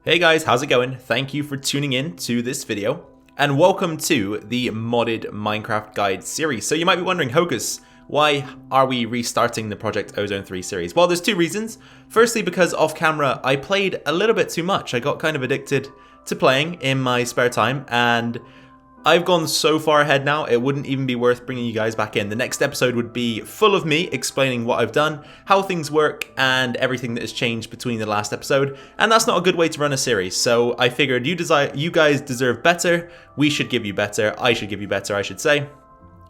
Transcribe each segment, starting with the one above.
Hey guys, how's it going? Thank you for tuning in to this video, and welcome to the modded Minecraft guide series. So you might be wondering, Hocus, why are we restarting the Project Ozone 3 series? Well, there's two reasons. Firstly, because off camera, I played a little bit too much. I got kind of addicted to playing in my spare time, and I've gone so far ahead now, it wouldn't even be worth bringing you guys back in. The next episode would be full of me explaining what I've done, how things work, and everything that has changed between the last episode. And that's not a good way to run a series. So I figured you guys deserve better. We should give you better. I should give you better, I should say.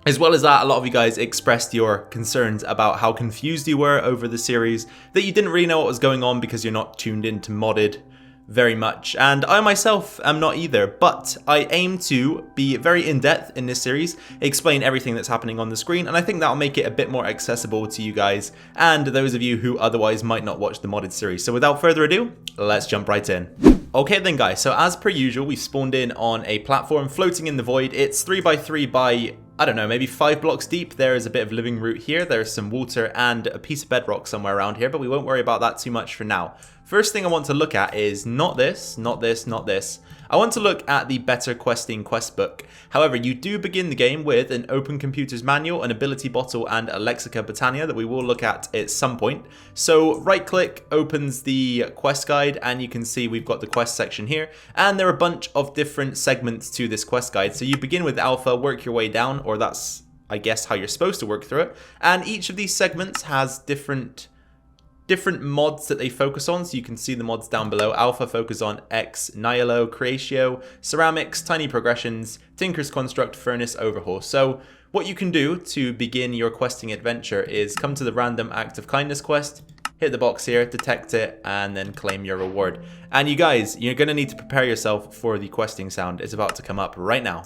As well as that, a lot of you guys expressed your concerns about how confused you were over the series, that you didn't really know what was going on because you're not tuned into modded very much, and I myself am not either, but I aim to be very in-depth in this series, explain everything that's happening on the screen, and I think that'll make it a bit more accessible to you guys and those of you who otherwise might not watch the modded series. So without further ado, let's jump right in. Okay then guys, so as per usual, we spawned in on a platform floating in the void. It's 3x3 by, I don't know, maybe 5 blocks deep. There is a bit of living root here, there's some water and a piece of bedrock somewhere around here, but we won't worry about that too much for now. First thing I want to look at is not this, not this, not this. I want to look at the Better Questing quest book. However, you do begin the game with an Open Computers Manual, an Ability Bottle, and a Lexica Botania that we will look at some point. So right click opens the quest guide, and you can see we've got the quest section here, and there are a bunch of different segments to this quest guide. So you begin with Alpha, work your way down, or that's, I guess, how you're supposed to work through it. And each of these segments has different mods that they focus on, so you can see the mods down below. Alpha focus on X, Nihilo, Creatio, Ceramics, Tiny Progressions, Tinker's Construct, Furnace, Overhaul. So what you can do to begin your questing adventure is come to the Random Act of Kindness quest, hit the box here, detect it, and then claim your reward. And you guys, you're going to need to prepare yourself for the questing sound. It's about to come up right now.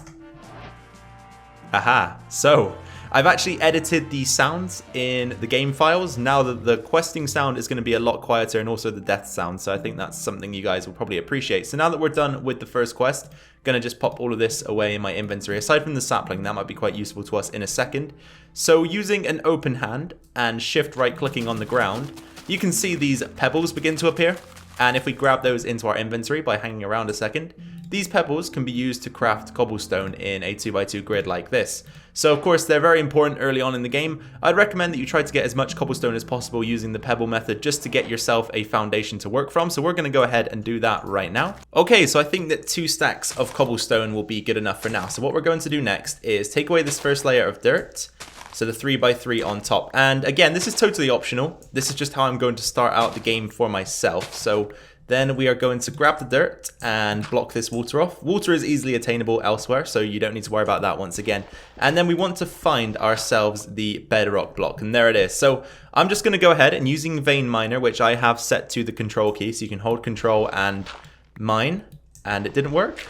Haha, so I've actually edited the sounds in the game files. Now that the questing sound is going to be a lot quieter, and also the death sound, so I think that's something you guys will probably appreciate. So now that we're done with the first quest, I'm going to just pop all of this away in my inventory. Aside from the sapling, that might be quite useful to us in a second. So using an open hand and shift right clicking on the ground, you can see these pebbles begin to appear. And if we grab those into our inventory by hanging around a second, these pebbles can be used to craft cobblestone in a 2x2 grid like this. So of course they're very important early on in the game. I'd recommend that you try to get as much cobblestone as possible using the pebble method just to get yourself a foundation to work from. So we're going to go ahead and do that right now. Okay, so I think that 2 stacks of cobblestone will be good enough for now. So what we're going to do next is take away this first layer of dirt. So the 3x3 on top. And again, this is totally optional. This is just how I'm going to start out the game for myself. So then we are going to grab the dirt and block this water off. Water is easily attainable elsewhere, so you don't need to worry about that once again. And then we want to find ourselves the bedrock block, and there it is. So I'm just going to go ahead and using Vein Miner, which I have set to the control key, so you can hold control and mine, and it didn't work.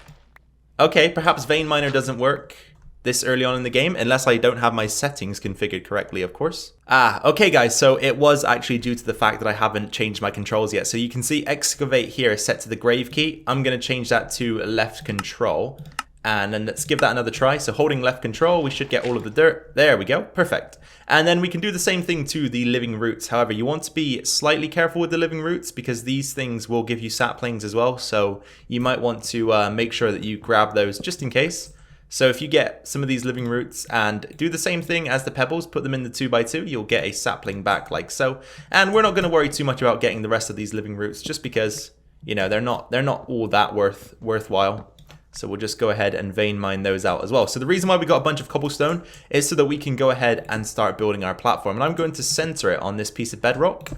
Okay, perhaps Vein Miner doesn't work this early on in the game, unless I don't have my settings configured correctly, of course. Okay guys, so it was actually due to the fact that I haven't changed my controls yet. So you can see excavate here is set to the grave key. I'm going to change that to left control, and then let's give that another try. So holding left control, we should get all of the dirt. There we go, perfect. And then we can do the same thing to the living roots. However, you want to be slightly careful with the living roots because these things will give you saplings as well. So you might want to make sure that you grab those just in case. So if you get some of these living roots and do the same thing as the pebbles, put them in the 2x2, you'll get a sapling back like so. And we're not going to worry too much about getting the rest of these living roots just because, you know, they're not all that worthwhile. So we'll just go ahead and vein mine those out as well. So the reason why we got a bunch of cobblestone is so that we can go ahead and start building our platform. And I'm going to center it on this piece of bedrock.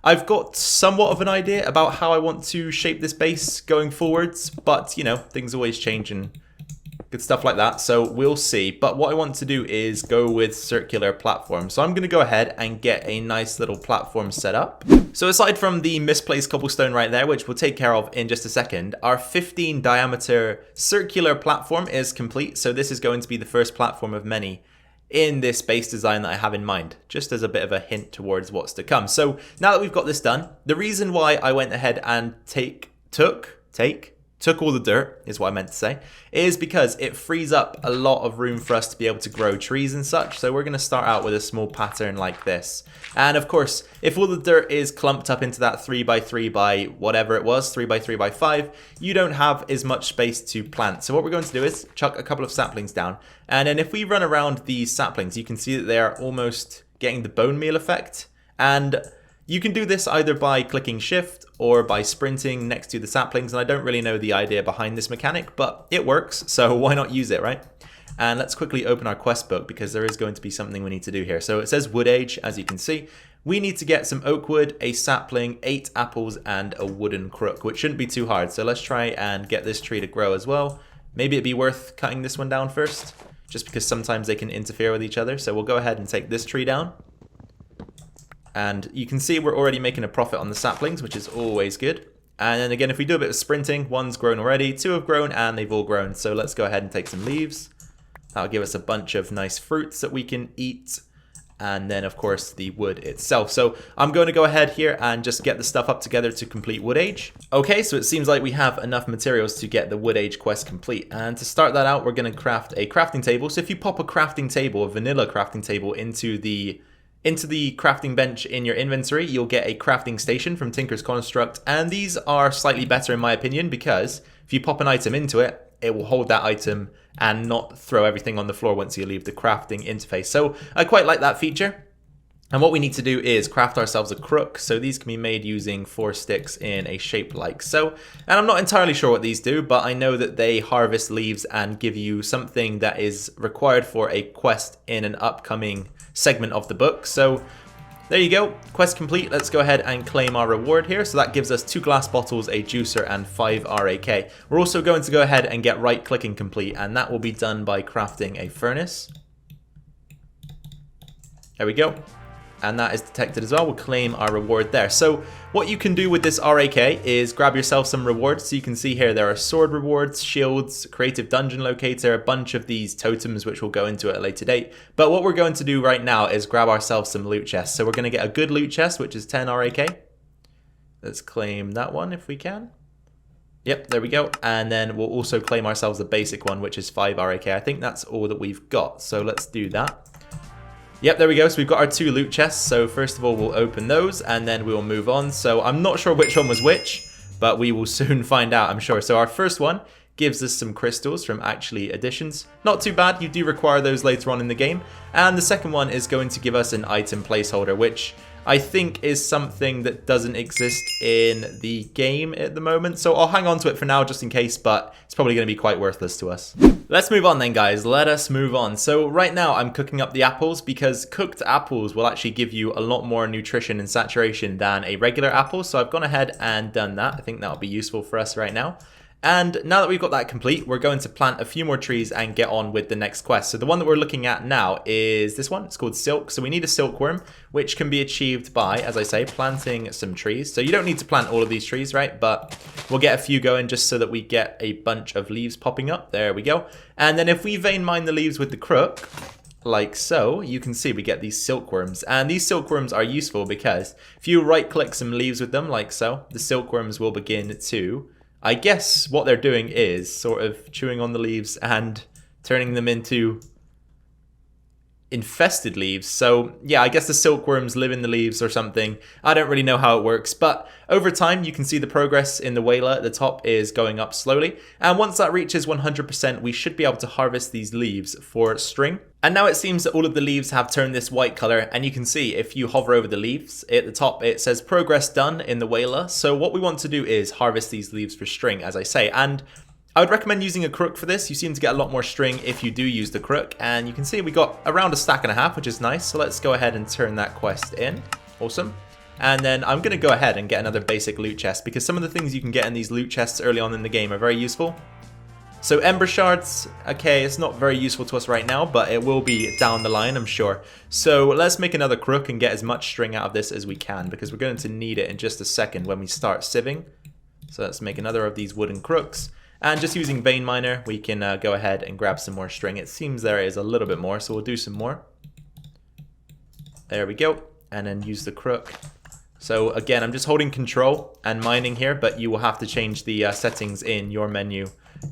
I've got somewhat of an idea about how I want to shape this base going forwards, but you know, things always change and good stuff like that, so we'll see. But what I want to do is go with circular platform. So I'm going to go ahead and get a nice little platform set up. So aside from the misplaced cobblestone right there, which we'll take care of in just a second, our 15 diameter circular platform is complete. So this is going to be the first platform of many in this base design that I have in mind, just as a bit of a hint towards what's to come. So now that we've got this done, the reason why I went ahead and took took all the dirt, is what I meant to say, is because it frees up a lot of room for us to be able to grow trees and such. So we're going to start out with a small pattern like this. And of course, if all the dirt is clumped up into that 3x3 by whatever it was, 3x3x5, you don't have as much space to plant. So what we're going to do is chuck a couple of saplings down. And then if we run around these saplings, you can see that they are almost getting the bone meal effect. And you can do this either by clicking shift or by sprinting next to the saplings, and I don't really know the idea behind this mechanic, but it works, so why not use it, right? And let's quickly open our quest book because there is going to be something we need to do here. So it says wood age, as you can see. We need to get some oak wood, a sapling, 8 apples, and a wooden crook, which shouldn't be too hard. So let's try and get this tree to grow as well. Maybe it'd be worth cutting this one down first, just because sometimes they can interfere with each other. So we'll go ahead and take this tree down. And you can see we're already making a profit on the saplings, which is always good. And then again, if we do a bit of sprinting, 1's grown already, 2 have grown, and they've all grown. So let's go ahead and take some leaves. That'll give us a bunch of nice fruits that we can eat. And then, of course, the wood itself. So I'm going to go ahead here and just get the stuff up together to complete wood age. Okay, so it seems like we have enough materials to get the wood age quest complete. And to start that out, we're going to craft a crafting table. So if you pop a crafting table, a vanilla crafting table, into the crafting bench in your inventory, you'll get a crafting station from Tinker's Construct, and these are slightly better in my opinion because if you pop an item into it, it will hold that item and not throw everything on the floor once you leave the crafting interface. So I quite like that feature. And what we need to do is craft ourselves a crook. So these can be made using 4 sticks in a shape like so. And I'm not entirely sure what these do, but I know that they harvest leaves and give you something that is required for a quest in an upcoming segment of the book. So there you go, quest complete. Let's go ahead and claim our reward here. So that gives us 2 glass bottles, a juicer, and 5 RAK. We're also going to go ahead and get right clicking complete, and that will be done by crafting a furnace. There we go. And that is detected as well. We'll claim our reward there. So what you can do with this RAK is grab yourself some rewards. So you can see here there are sword rewards, shields, creative dungeon locator, a bunch of these totems which we'll go into at a later date. But what we're going to do right now is grab ourselves some loot chests. So we're going to get a good loot chest, which is 10 RAK. Let's claim that one if we can. Yep, there we go. And then we'll also claim ourselves a basic one, which is 5 RAK. I think that's all that we've got. So let's do that. Yep, there we go. So we've got our 2 loot chests. So first of all, we'll open those and then we will move on. So I'm not sure which one was which, but we will soon find out, I'm sure. So our first one gives us some crystals from actually additions. Not too bad. You do require those later on in the game. And the second one is going to give us an item placeholder, which I think is something that doesn't exist in the game at the moment. So I'll hang on to it for now just in case, but it's probably going to be quite worthless to us. Let's move on then, guys. Let us move on. So right now I'm cooking up the apples because cooked apples will actually give you a lot more nutrition and saturation than a regular apple. So I've gone ahead and done that. I think that'll be useful for us right now. And now that we've got that complete, we're going to plant a few more trees and get on with the next quest. So the one that we're looking at now is this one. It's called Silk. So we need a silkworm, which can be achieved by, as I say, planting some trees. So you don't need to plant all of these trees, right? But we'll get a few going just so that we get a bunch of leaves popping up. There we go. And then if we vein mine the leaves with the crook, like so, you can see we get these silkworms. And these silkworms are useful because if you right click some leaves with them, like so, the silkworms will begin to, I guess what they're doing is sort of chewing on the leaves and turning them into infested leaves. So yeah, I guess the silkworms live in the leaves or something. I don't really know how it works, but over time you can see the progress in the whaler at the top is going up slowly. And once that reaches 100%, we should be able to harvest these leaves for string. And now it seems that all of the leaves have turned this white color, and you can see if you hover over the leaves at the top, it says progress done in the whaler. So what we want to do is harvest these leaves for string, as I say. And I would recommend using a crook for this. You seem to get a lot more string if you do use the crook. And you can see we got around a stack and a half, which is nice. So let's go ahead and turn that quest in. Awesome. And then I'm going to go ahead and get another basic loot chest because some of the things you can get in these loot chests early on in the game are very useful. So ember shards, okay, it's not very useful to us right now, but it will be down the line, I'm sure. So let's make another crook and get as much string out of this as we can because we're going to need it in just a second when we start sieving. So let's make another of these wooden crooks. And just using vein miner, we can go ahead and grab some more string. It seems there is a little bit more, so we'll do some more. There we go. And then use the crook. So again, I'm just holding control and mining here, but you will have to change the settings in your menu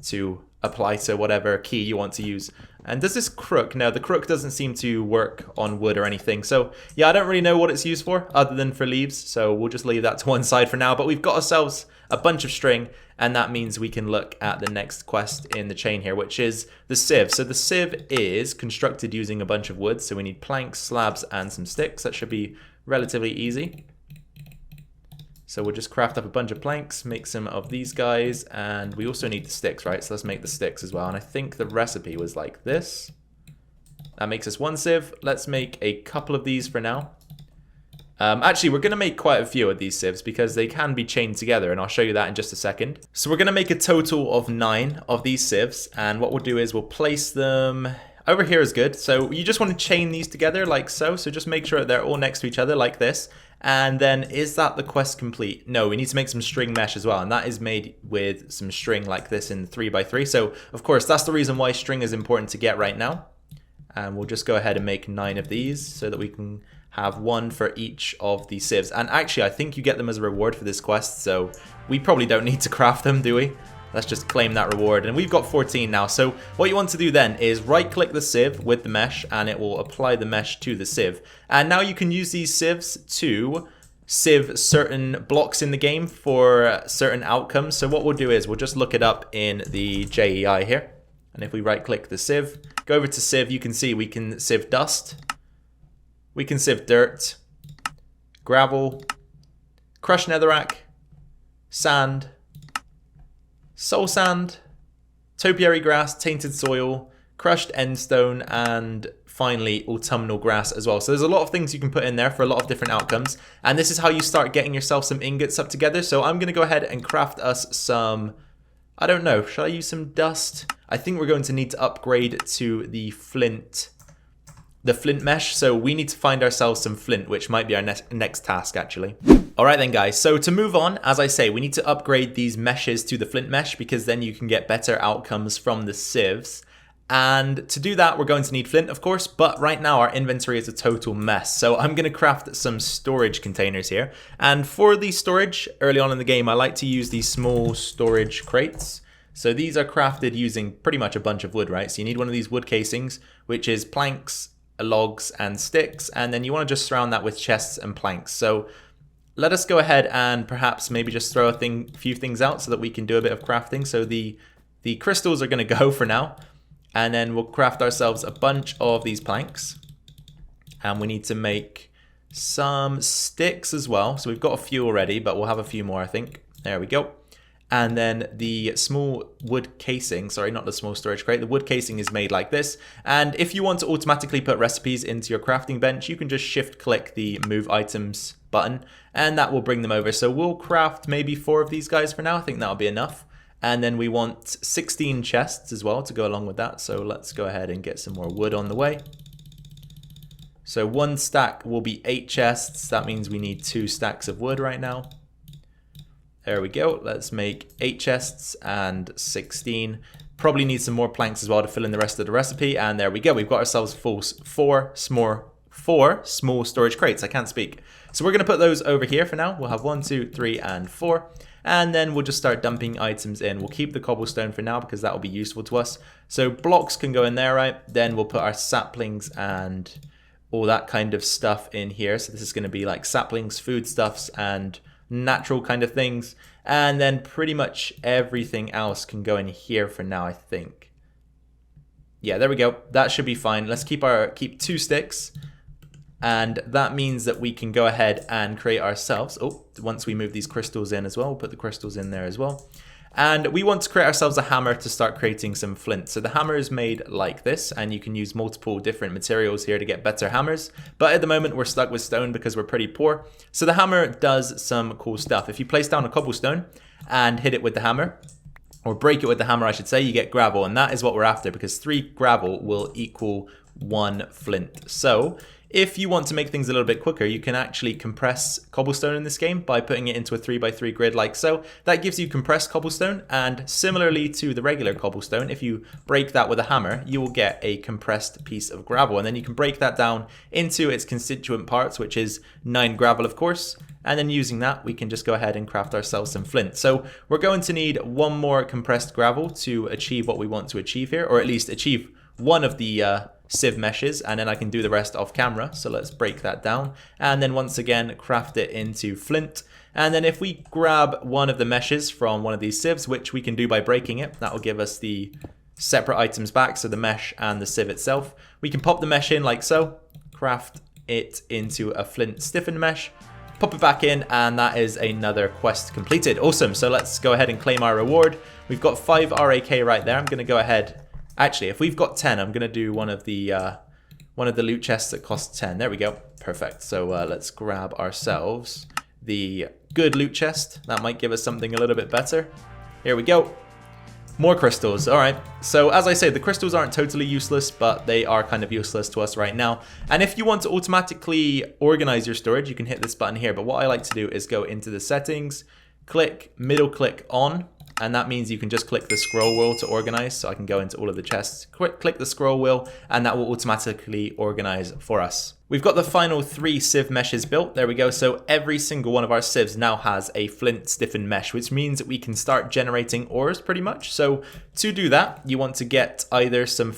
to apply to whatever key you want to use. And does this crook? No, the crook doesn't seem to work on wood or anything. So yeah, I don't really know what it's used for other than for leaves. So we'll just leave that to one side for now. But we've got ourselves a bunch of string, and that means we can look at the next quest in the chain here, which is the sieve. So the sieve is constructed using a bunch of wood. So we need planks, slabs, and some sticks. That should be relatively easy. So we'll just craft up a bunch of planks, make some of these guys, and we also need the sticks, right? So let's make the sticks as well. And I think the recipe was like this. That makes us one sieve. Let's make a couple of these for now. Actually, we're going to make quite a few of these sieves because they can be chained together, and I'll show you that in just a second. So we're going to make a total of 9 of these sieves, and what we'll do is we'll place them... Over here is good. So you just want to chain these together like so. So just make sure they're all next to each other like this. And then is that the quest complete? No, we need to make some string mesh as well. And that is made with some string like this in 3x3. So of course, that's the reason why string is important to get right now. And we'll just go ahead and make 9 of these so that we can have 1 for each of the sieves. And actually, I think you get them as a reward for this quest. So we probably don't need to craft them, do we? Let's just claim that reward. And we've got 14 now. So what you want to do then is right click the sieve with the mesh, and it will apply the mesh to the sieve. And now you can use these sieves to sieve certain blocks in the game for certain outcomes. So what we'll do is we'll just look it up in the JEI here. And if we right click the sieve, go over to sieve, you can see we can sieve dust. We can sieve dirt, gravel, crushed netherrack, sand, soul sand, topiary grass, tainted soil, crushed endstone, and finally autumnal grass as well. So there's a lot of things you can put in there for a lot of different outcomes. And this is how you start getting yourself some ingots up together. So I'm going to go ahead and craft us some, I don't know, shall I use some dust? I think we're going to need to upgrade to the flint mesh. So we need to find ourselves some flint, which might be our next task actually. All right then guys, so to move on, as I say, we need to upgrade these meshes to the flint mesh because then you can get better outcomes from the sieves. And to do that, we're going to need flint, of course, but right now our inventory is a total mess. So I'm going to craft some storage containers here. And for the storage, early on in the game, I like to use these small storage crates. So these are crafted using pretty much a bunch of wood, right? So you need one of these wood casings, which is planks, logs, and sticks. And then you want to just surround that with chests and planks. So let us go ahead and perhaps maybe just throw a few things out so that we can do a bit of crafting. So the crystals are going to go for now. And then we'll craft ourselves a bunch of these planks. And we need to make some sticks as well. So we've got a few already, but we'll have a few more, I think. There we go. And then the small wood casing, sorry, not the small storage crate, the wood casing is made like this. And if you want to automatically put recipes into your crafting bench, you can just shift click the move items button and that will bring them over. So we'll craft maybe 4 of these guys for now. I think that'll be enough. And then we want 16 chests as well to go along with that. So let's go ahead and get some more wood on the way. So 1 stack will be 8 chests. That means we need 2 stacks of wood right now. There we go. Let's make 8 chests and 16. Probably need some more planks as well to fill in the rest of the recipe. And there we go. We've got ourselves 4 small storage crates. I can't speak. So we're going to put those over here for now. We'll have 1, 2, 3, and 4. And then we'll just start dumping items in. We'll keep the cobblestone for now because that will be useful to us. So blocks can go in there, right? Then we'll put our saplings and all that kind of stuff in here. So this is going to be like saplings, foodstuffs, and natural kind of things. And then pretty much everything else can go in here for now, I think. Yeah, there we go. That should be fine. Let's keep 2 sticks. And that means that we can go ahead and create ourselves, once we move these crystals in as well, we'll put the crystals in there as well. And we want to create ourselves a hammer to start creating some flint. So the hammer is made like this, and you can use multiple different materials here to get better hammers. But at the moment, we're stuck with stone because we're pretty poor. So the hammer does some cool stuff. If you place down a cobblestone and hit it with the hammer, or break it with the hammer, I should say, you get gravel. And that is what we're after because 3 gravel will equal 1 flint. So If you want to make things a little bit quicker, you can actually compress cobblestone in this game by putting it into a 3x3 grid like so. That gives you compressed cobblestone, and similarly to the regular cobblestone, if you break that with a hammer, you will get a compressed piece of gravel, and then you can break that down into its constituent parts, which is 9 gravel of course, and then using that we can just go ahead and craft ourselves some flint. So we're going to need 1 more compressed gravel to achieve what we want to achieve here, or at least achieve one of the sieve meshes, and then I can do the rest off camera. So let's break that down, and then once again craft it into flint. And then if we grab one of the meshes from one of these sieves, which we can do by breaking it, that will give us the separate items back, so the mesh and the sieve itself. We can pop the mesh in like so, craft it into a flint stiffened mesh, pop it back in, and that is another quest completed. Awesome. So let's go ahead and claim our reward. We've got 5 RAK right there. I'm going to go ahead. Actually, if we've got 10, I'm going to do one of the loot chests that costs 10. There we go. Perfect. So let's grab ourselves the good loot chest. That might give us something a little bit better. Here we go. More crystals. All right. So as I say, the crystals aren't totally useless, but they are kind of useless to us right now. And if you want to automatically organize your storage, you can hit this button here. But what I like to do is go into the settings, middle click on. And that means you can just click the scroll wheel to organize. So I can go into all of the chests, click the scroll wheel, and that will automatically organize for us. We've got the final 3 sieve meshes built. There we go. So every single one of our sieves now has a flint stiffened mesh, which means that we can start generating ores pretty much. So to do that, you want to get either some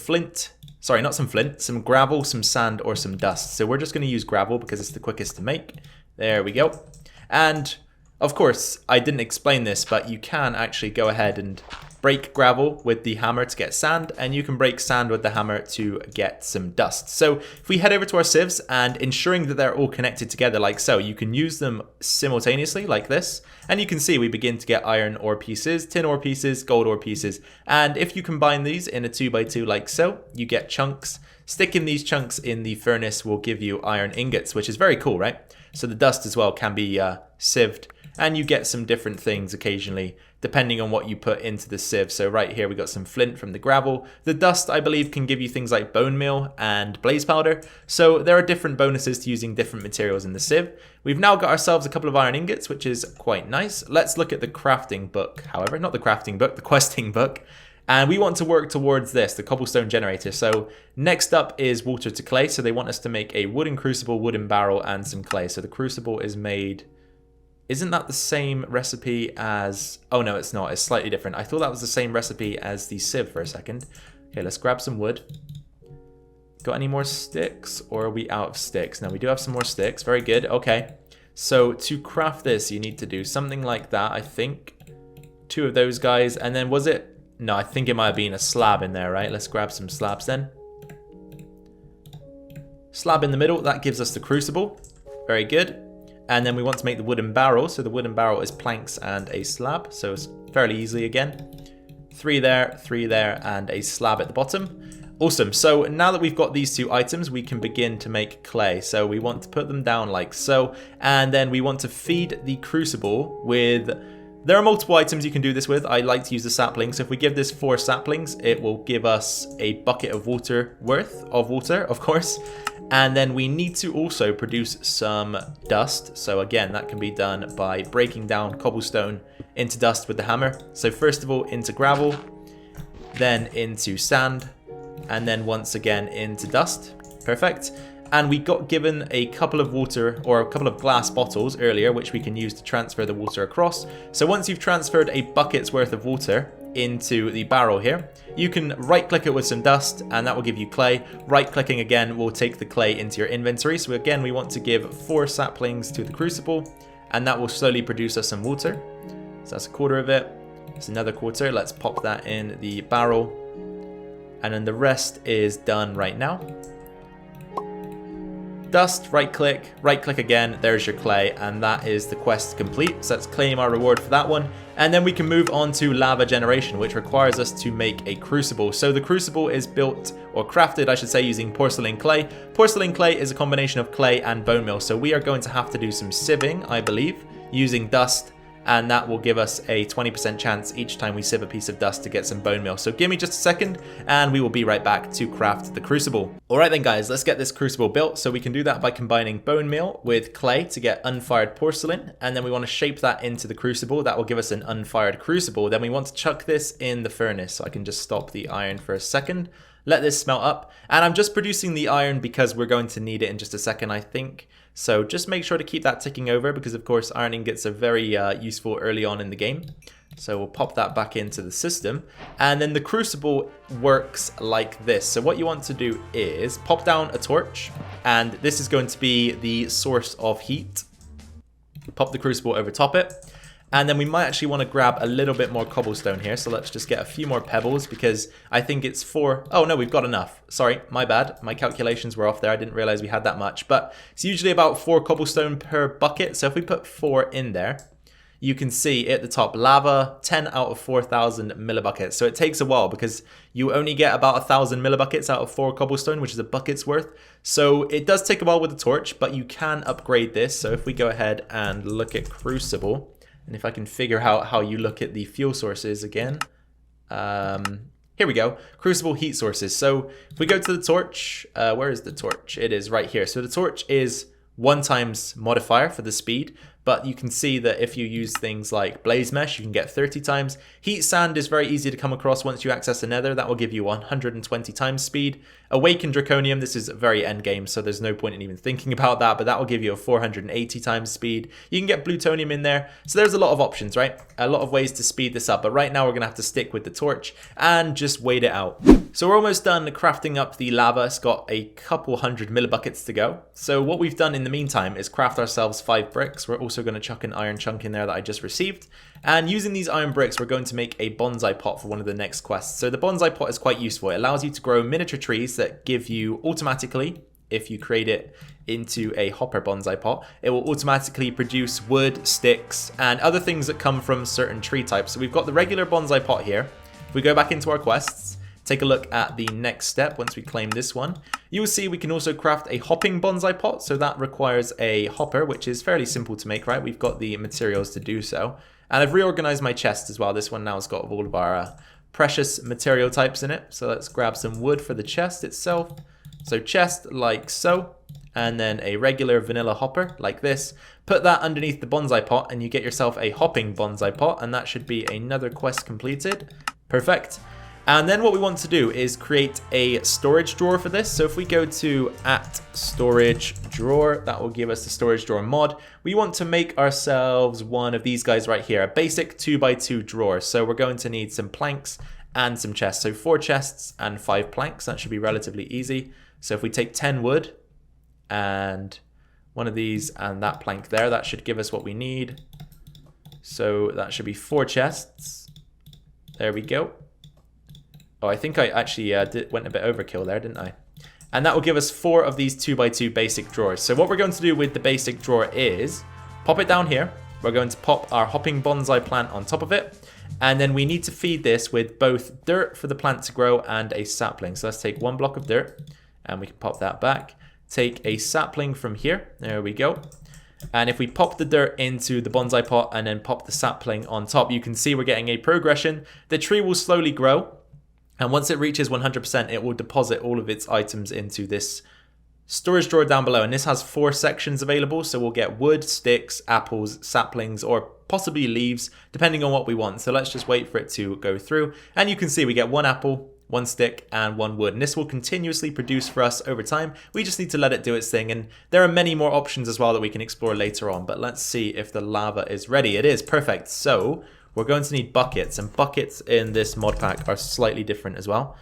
gravel, some sand, or some dust. So we're just going to use gravel because it's the quickest to make. There we go. And of course, I didn't explain this, but you can actually go ahead and break gravel with the hammer to get sand, and you can break sand with the hammer to get some dust. So if we head over to our sieves and ensuring that they're all connected together like so, you can use them simultaneously like this, and you can see we begin to get iron ore pieces, tin ore pieces, gold ore pieces, and if you combine these in a 2x2 like so, you get chunks. Sticking these chunks in the furnace will give you iron ingots, which is very cool, right? So the dust as well can be sieved, and you get some different things occasionally depending on what you put into the sieve. So right here we got some flint from the gravel. The dust, I believe, can give you things like bone meal and blaze powder. So there are different bonuses to using different materials in the sieve. We've now got ourselves a couple of iron ingots, which is quite nice. Let's look at the crafting book, however, not the crafting book, the questing book. And we want to work towards this, the cobblestone generator. So next up is water to clay. So they want us to make a wooden crucible, wooden barrel, and some clay. So the crucible is made... Isn't that the same recipe as... Oh, no, it's not. It's slightly different. I thought that was the same recipe as the sieve for a second. Okay, let's grab some wood. Got any more sticks? Or are we out of sticks? No, we do have some more sticks. Very good. Okay. So to craft this, you need to do something like that, I think. 2 of those guys. And then was it... No, I think it might have been a slab in there, right? Let's grab some slabs then. Slab in the middle. That gives us the crucible. Very good. And then we want to make the wooden barrel. So the wooden barrel is planks and a slab. So it's fairly easily again. 3 there, and a slab at the bottom. Awesome. So now that we've got these 2 items, we can begin to make clay. So we want to put them down like so. And then we want to feed the crucible with... There are multiple items you can do this with. I like to use the saplings. So if we give this 4 saplings, it will give us a bucket of water worth of water, of course. And then we need to also produce some dust. So again, that can be done by breaking down cobblestone into dust with the hammer. So first of all, into gravel, then into sand, and then once again into dust. Perfect. And we got given a couple of water or a couple of glass bottles earlier, which we can use to transfer the water across. So once you've transferred a bucket's worth of water into the barrel here, you can right click it with some dust and that will give you clay. Right clicking again will take the clay into your inventory. So again, we want to give 4 saplings to the crucible and that will slowly produce us some water. So that's a quarter of it. It's another quarter. Let's pop that in the barrel. And then the rest is done right now. Dust, right click again, there's your clay, and that is the quest complete. So let's claim our reward for that one. And then we can move on to lava generation, which requires us to make a crucible. So the crucible is built, or crafted, I should say, using porcelain clay. Porcelain clay is a combination of clay and bone meal. So we are going to have to do some sieving, I believe, using dust and that will give us a 20% chance each time we sieve a piece of dust to get some bone meal. So give me just a second and we will be right back to craft the crucible. Alright then guys, let's get this crucible built. So we can do that by combining bone meal with clay to get unfired porcelain, and then we want to shape that into the crucible. That will give us an unfired crucible. Then we want to chuck this in the furnace. So I can just stop the iron for a second, let this smelt up, and I'm just producing the iron because we're going to need it in just a second, I think. So just make sure to keep that ticking over, because of course iron ingots are very useful early on in the game. So we'll pop that back into the system, and then the crucible works like this. So what you want to do is pop down a torch, and this is going to be the source of heat. Pop the crucible over top it, and then we might actually want to grab a little bit more cobblestone here. So let's just get a few more pebbles, because I think it's 4. Oh no, we've got enough. Sorry, my bad. My calculations were off there. I didn't realize we had that much, but it's usually about 4 cobblestone per bucket. So if we put 4 in there, you can see at the top, lava, 10 out of 4,000 millibuckets. So it takes a while because you only get about 1,000 millibuckets out of 4 cobblestone, which is a bucket's worth. So it does take a while with the torch, but you can upgrade this. So if we go ahead and look at Crucible, and if I can figure out how you look at the fuel sources again. Here we go, Crucible heat sources. So if we go to the torch, where is the torch? It is right here. So the torch is 1 times modifier for the speed, but you can see that if you use things like blaze mesh, you can get 30 times. Heat sand is very easy to come across once you access the nether. That will give you 120 times speed. Awakened draconium, this is very end game, so there's no point in even thinking about that, but that will give you a 480 times speed. You can get plutonium in there. So there's a lot of options, right? A lot of ways to speed this up, but right now we're gonna have to stick with the torch and just wait it out. So we're almost done crafting up the lava. It's got a couple hundred millibuckets to go. So what we've done in the meantime is craft ourselves 5 bricks. We're also going to chuck an iron chunk in there that I just received. And using these iron bricks, we're going to make a bonsai pot for one of the next quests. So the bonsai pot is quite useful. It allows you to grow miniature trees that give you automatically, if you create it into a hopper bonsai pot, it will automatically produce wood, sticks, and other things that come from certain tree types. So we've got the regular bonsai pot here. If we go back into our quests, take a look at the next step once we claim this one. You will see we can also craft a hopping bonsai pot. So that requires a hopper, which is fairly simple to make, right? We've got the materials to do so. And I've reorganized my chest as well. This one now has got all of our precious material types in it. So let's grab some wood for the chest itself. So chest like so, and then a regular vanilla hopper like this. Put that underneath the bonsai pot and you get yourself a hopping bonsai pot, and that should be another quest completed. Perfect. And then what we want to do is create a storage drawer for this. So if we go to @storage drawer, that will give us the storage drawer mod. We want to make ourselves one of these guys right here, a basic 2x2 drawer. So we're going to need some planks and some chests. So 4 chests and 5 planks. That should be relatively easy. So if we take 10 wood and one of these and that plank there, that should give us what we need. So that should be 4 chests. There we go. Oh, I think I actually went a bit overkill there, didn't I? And that will give us 4 of these 2x2 basic drawers. So what we're going to do with the basic drawer is pop it down here. We're going to pop our hopping bonsai plant on top of it. And then we need to feed this with both dirt for the plant to grow and a sapling. So let's take 1 block of dirt and we can pop that back. Take a sapling from here. There we go. And if we pop the dirt into the bonsai pot and then pop the sapling on top, you can see we're getting a progression. The tree will slowly grow. And once it reaches 100%, it will deposit all of its items into this storage drawer down below. And this has 4 sections available. So we'll get wood, sticks, apples, saplings, or possibly leaves, depending on what we want. So let's just wait for it to go through. And you can see we get 1 apple, 1 stick, and 1 wood. And this will continuously produce for us over time. We just need to let it do its thing. And there are many more options as well that we can explore later on. But let's see if the lava is ready. It is, perfect. So we're going to need buckets, and buckets in this mod pack are slightly different as well.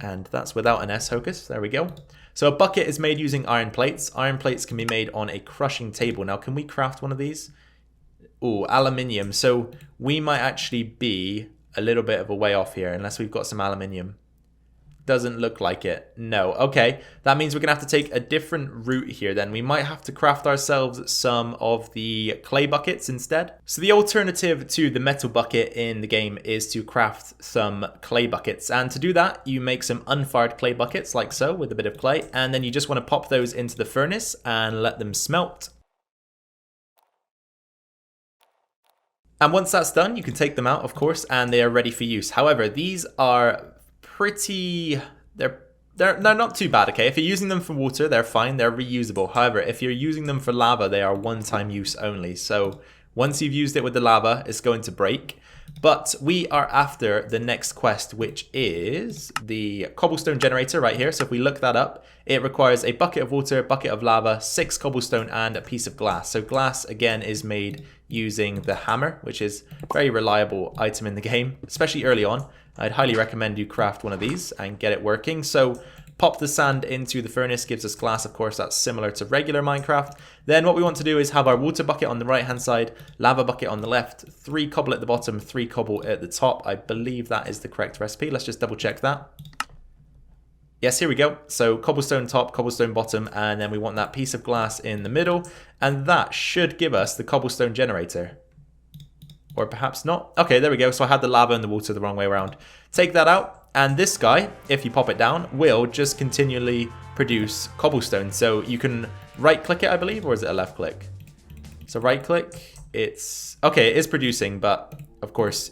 And that's without an S, Hocus. There we go. So a bucket is made using iron plates. Iron plates can be made on a crushing table. Now, can we craft one of these? Ooh, aluminium. So we might actually be a little bit of a way off here, unless we've got some aluminium. Doesn't look like it. No. Okay. That means we're going to have to take a different route here then. We might have to craft ourselves some of the clay buckets instead. So the alternative to the metal bucket in the game is to craft some clay buckets. And to do that, you make some unfired clay buckets like so with a bit of clay. And then you just want to pop those into the furnace and let them smelt. And once that's done, you can take them out, of course, and they are ready for use. However, these are pretty... They're not too bad, okay? If you're using them for water, they're fine. They're reusable. However, if you're using them for lava, they are one-time use only. So once you've used it with the lava, it's going to break. But we are after the next quest, which is the cobblestone generator right here. So if we look that up, it requires a bucket of water, a bucket of lava, 6 cobblestone, and a piece of glass. So glass, again, is made using the hammer, which is a very reliable item in the game, especially early on. I'd highly recommend you craft one of these and get it working. So pop the sand into the furnace, gives us glass, of course, that's similar to regular Minecraft. Then what we want to do is have our water bucket on the right hand side, lava bucket on the left, 3 cobble at the bottom, 3 cobble at the top. I believe that is the correct recipe. Let's just double check that. Yes, here we go. So cobblestone top, cobblestone bottom, and then we want that piece of glass in the middle, and that should give us the cobblestone generator. Or perhaps not. Okay, there we go. So I had the lava and the water the wrong way around. Take that out, and this guy, if you pop it down, will just continually produce cobblestone. So you can right click it, I believe, or is it a left click? So right click, it's... Okay, it is producing, but of course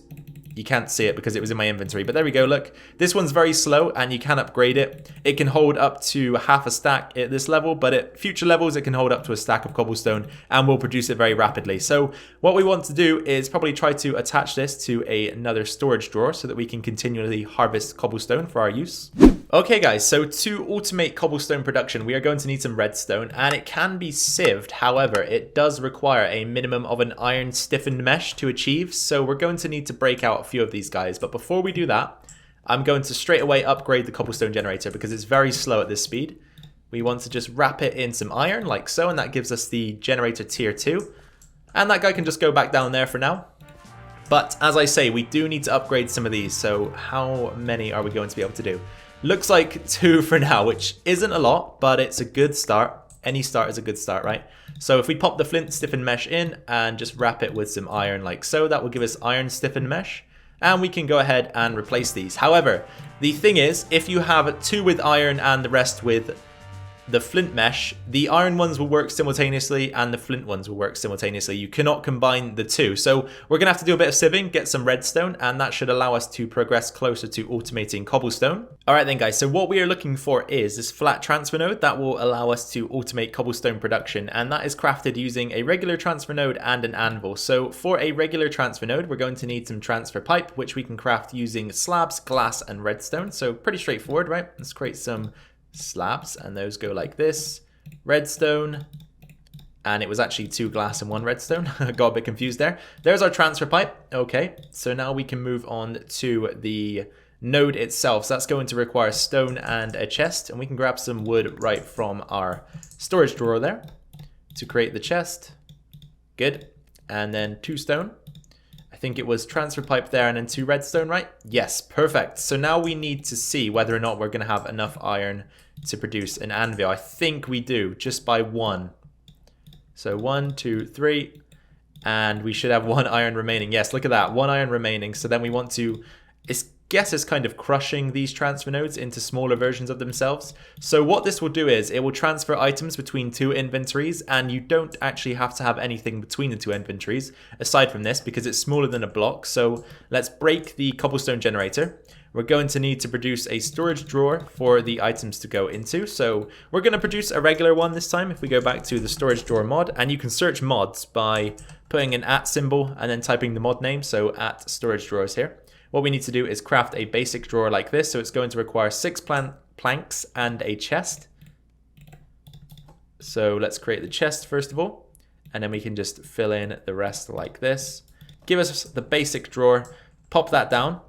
you can't see it because it was in my inventory. But there we go, look. This one's very slow and you can upgrade it. It can hold up to half a stack at this level, but at future levels it can hold up to a stack of cobblestone and will produce it very rapidly. So what we want to do is probably try to attach this to another storage drawer so that we can continually harvest cobblestone for our use. Okay guys, so to automate cobblestone production, we are going to need some redstone, and it can be sieved. However, it does require a minimum of an iron stiffened mesh to achieve, so we're going to need to break out a few of these guys. But before we do that, I'm going to straight away upgrade the cobblestone generator because it's very slow at this speed. We want to just wrap it in some iron like so, and that gives us the generator tier 2. And that guy can just go back down there for now. But as I say, we do need to upgrade some of these, so how many are we going to be able to do? Looks like 2 for now, which isn't a lot, but it's a good start. Any start is a good start, right? So if we pop the flint stiffened mesh in and just wrap it with some iron like so, that will give us iron stiffened mesh. And we can go ahead and replace these. However, the thing is, if you have 2 with iron and the rest with the flint mesh, the iron ones will work simultaneously and the flint ones will work simultaneously. You cannot combine the 2. So we're going to have to do a bit of sieving, get some redstone, and that should allow us to progress closer to automating cobblestone. Alright then guys, so what we are looking for is this flat transfer node that will allow us to automate cobblestone production, and that is crafted using a regular transfer node and an anvil. So for a regular transfer node, we're going to need some transfer pipe, which we can craft using slabs, glass, and redstone. So pretty straightforward, right? Let's create some slabs, and those go like this. Redstone, and it was actually 2 glass and 1 redstone. I got a bit confused there. There's our transfer pipe. Okay, so now we can move on to the node itself. So that's going to require stone and a chest, and we can grab some wood right from our storage drawer there to create the chest. Good. And then 2 stone. I think it was transfer pipe there and then 2 redstone, right? Yes, perfect. So now we need to see whether or not we're going to have enough iron to produce an anvil. I think we do, just by 1. So 1, 2, 3, and we should have 1 iron remaining. Yes, look at that, 1 iron remaining. So then we want to, I guess it's kind of crushing these transfer nodes into smaller versions of themselves. So what this will do is it will transfer items between 2 inventories, and you don't actually have to have anything between the 2 inventories aside from this because it's smaller than a block. So let's break the cobblestone generator. We're going to need to produce a storage drawer for the items to go into. So we're going to produce a regular one this time if we go back to the storage drawer mod, and you can search mods by putting an @ symbol and then typing the mod name, so @ storage drawers here. What we need to do is craft a basic drawer like this, so it's going to require 6 planks and a chest. So let's create the chest first of all, and then we can just fill in the rest like this. Give us the basic drawer, pop that down,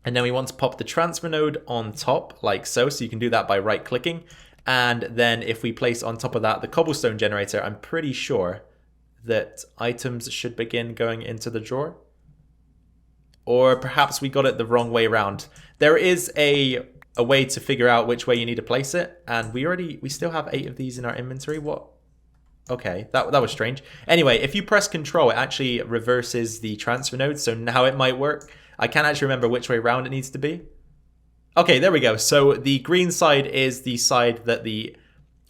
and then we want to pop the transfer node on top like so, so you can do that by right clicking. And then if we place on top of that the cobblestone generator, I'm pretty sure that items should begin going into the drawer. Or perhaps we got it the wrong way around. There is a way to figure out which way you need to place it, and we still have 8 of these in our inventory. What? Okay, that was strange. Anyway, if you press Control, it actually reverses the transfer node, so now it might work. I can't actually remember which way around it needs to be. Okay, there we go. So the green side is the side that the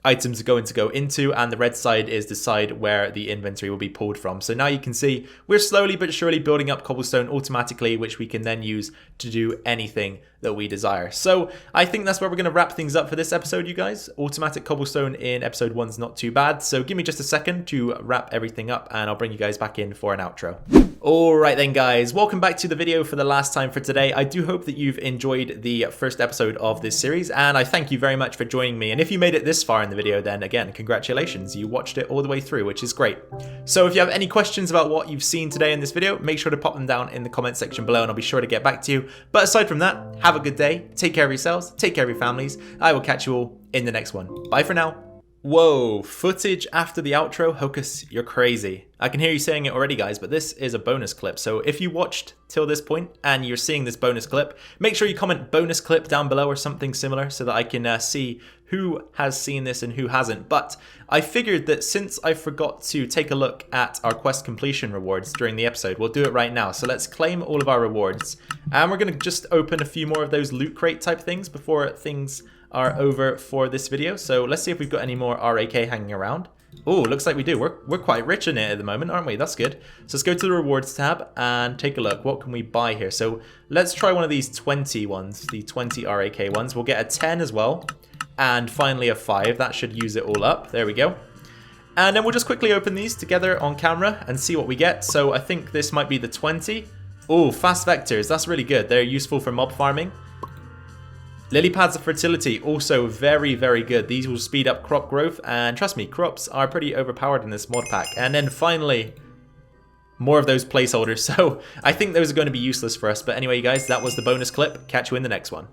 items are going to go into, and the red side is the side where the inventory will be pulled from. So now you can see we're slowly but surely building up cobblestone automatically, which we can then use to do anything that we desire. So I think that's where we're going to wrap things up for this episode, you guys. Automatic cobblestone in episode 1's not too bad. So give me just a second to wrap everything up, and I'll bring you guys back in for an outro. Alright then guys, welcome back to the video for the last time for today. I do hope that you've enjoyed the first episode of this series, and I thank you very much for joining me. And if you made it this far in the video, then again, congratulations, you watched it all the way through, which is great. So if you have any questions about what you've seen today in this video, make sure to pop them down in the comment section below and I'll be sure to get back to you. But aside from that, have a good day, take care of yourselves, take care of your families. I will catch you all in the next one. Bye for now. Whoa, footage after the outro? Hocus, you're crazy. I can hear you saying it already, guys, but this is a bonus clip. So if you watched till this point and you're seeing this bonus clip, make sure you comment bonus clip down below or something similar so that I can see who has seen this and who hasn't. But I figured that since I forgot to take a look at our quest completion rewards during the episode, we'll do it right now. So let's claim all of our rewards. And we're going to just open a few more of those loot crate type things before things are over for this video. So let's see if we've got any more RAK hanging around. Oh, looks like we do. We're quite rich in it at the moment, aren't we? That's good. So let's go to the rewards tab and take a look. What can we buy here? So let's try one of these 20 ones, the 20 RAK ones. We'll get a 10 as well. And finally a 5. That should use it all up. There we go. And then we'll just quickly open these together on camera and see what we get. So I think this might be the 20. Oh, fast vectors. That's really good. They're useful for mob farming. Lily pads of fertility, also very, very good. These will speed up crop growth, and trust me, crops are pretty overpowered in this mod pack. And then finally, more of those placeholders. So I think those are going to be useless for us. But anyway, guys, that was the bonus clip. Catch you in the next one.